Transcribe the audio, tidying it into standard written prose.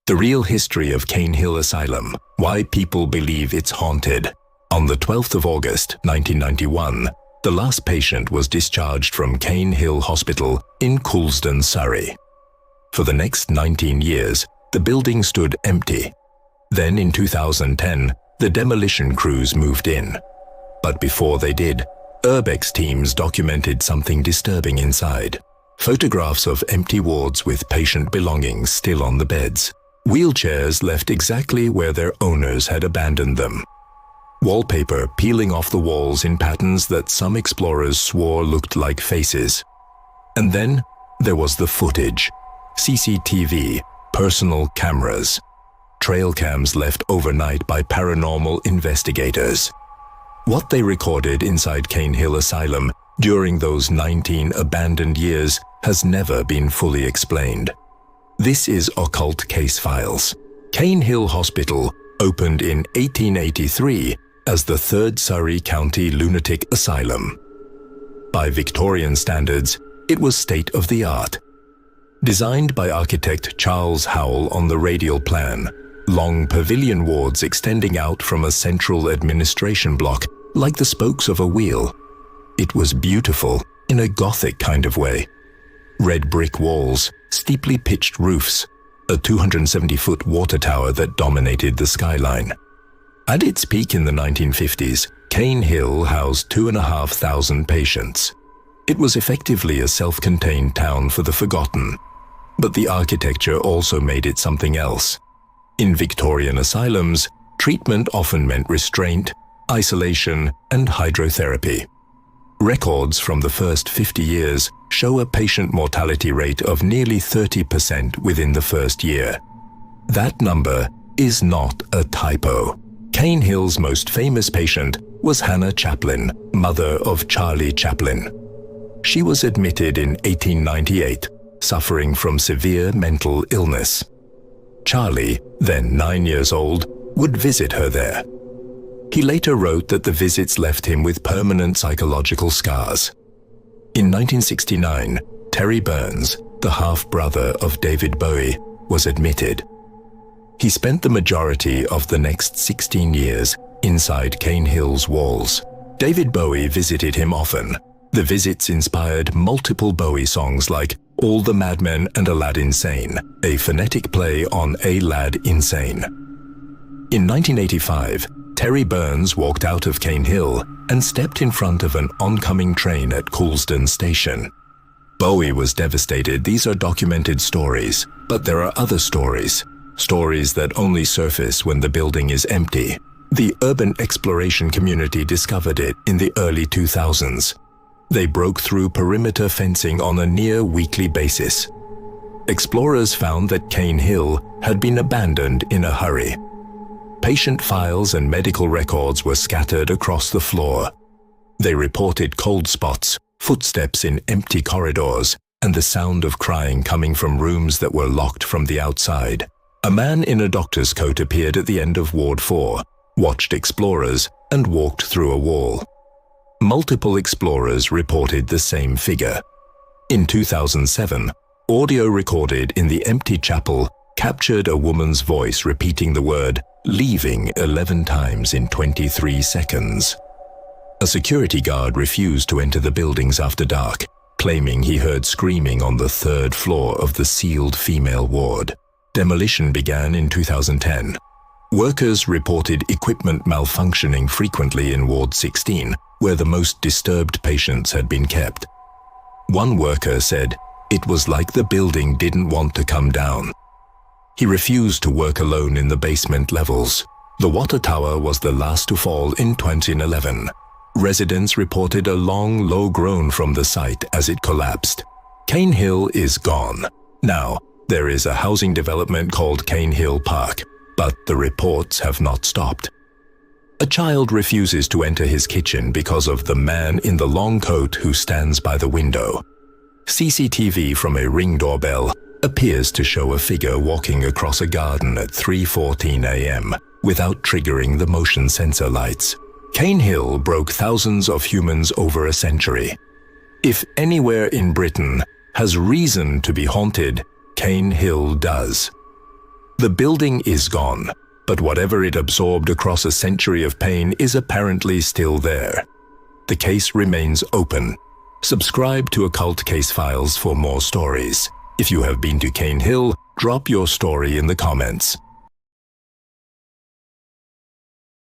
The real history of Cane Hill Asylum, why people believe it's haunted. On the 12th of August, 1991, the last patient was discharged from Cane Hill Hospital in Coulsdon, Surrey. For the next 19 years, the building stood empty. Then in 2010, the demolition crews moved in. But before they did, Urbex teams documented something disturbing inside. Photographs of empty wards with patient belongings still on the beds. Wheelchairs left exactly where their owners had abandoned them. Wallpaper peeling off the walls in patterns that some explorers swore looked like faces. And then there was the footage. CCTV, personal cameras. Trail cams left overnight by paranormal investigators. What they recorded inside Cane Hill Asylum during those 19 abandoned years has never been fully explained. This is Occult Case Files. Cane Hill Hospital opened in 1883 as the 3rd Surrey County Lunatic Asylum. By Victorian standards, it was state-of-the-art. Designed by architect Charles Howell on the radial plan, long pavilion wards extending out from a central administration block like the spokes of a wheel. It was beautiful in a Gothic kind of way. Red brick walls, steeply pitched roofs, a 270-foot water tower that dominated the skyline. At its peak in the 1950s, Cane Hill housed 2,500 patients. It was effectively a self-contained town for the forgotten. But the architecture also made it something else. In Victorian asylums, treatment often meant restraint, isolation, and hydrotherapy. Records from the first 50 years show a patient mortality rate of nearly 30% within the first year. That number is not a typo. Cane Hill's most famous patient was Hannah Chaplin, mother of Charlie Chaplin. She was admitted in 1898, suffering from severe mental illness. Charlie, then 9 years old, would visit her there. He later wrote that the visits left him with permanent psychological scars. In 1969, Terry Burns, the half-brother of David Bowie, was admitted. He spent the majority of the next 16 years inside Cane Hill's walls. David Bowie visited him often. The visits inspired multiple Bowie songs like All the Madmen and Aladdin Sane, a phonetic play on A Lad Insane. In 1985, Terry Burns walked out of Cane Hill and stepped in front of an oncoming train at Coulsdon Station. Bowie was devastated. These are documented stories, but there are other stories. Stories that only surface when the building is empty. The urban exploration community discovered it in the early 2000s. They broke through perimeter fencing on a near-weekly basis. Explorers found that Cane Hill had been abandoned in a hurry. Patient files and medical records were scattered across the floor. They reported cold spots, footsteps in empty corridors, and the sound of crying coming from rooms that were locked from the outside. A man in a doctor's coat appeared at the end of Ward 4, watched explorers, and walked through a wall. Multiple explorers reported the same figure. In 2007, audio recorded in the empty chapel captured a woman's voice repeating the word "leaving" 11 times in 23 seconds. A security guard refused to enter the buildings after dark, claiming he heard screaming on the 3rd floor of the sealed female ward. Demolition began in 2010. Workers reported equipment malfunctioning frequently in Ward 16, where the most disturbed patients had been kept. One worker said, "It was like the building didn't want to come down." He refused to work alone in the basement levels. The water tower was the last to fall in 2011. Residents reported a long, low groan from the site as it collapsed. Cane Hill is gone. Now, there is a housing development called Cane Hill Park, but the reports have not stopped. A child refuses to enter his kitchen because of the man in the long coat who stands by the window. CCTV from a Ring doorbell appears to show a figure walking across a garden at 3:14 a.m. without triggering the motion sensor lights. Cane Hill broke thousands of humans over a century. If anywhere in Britain has reason to be haunted, Cane Hill does. The building is gone, but whatever it absorbed across a century of pain is apparently still there. The case remains open. Subscribe to Occult Case Files for more stories. If you have been to Cane Hill, drop your story in the comments.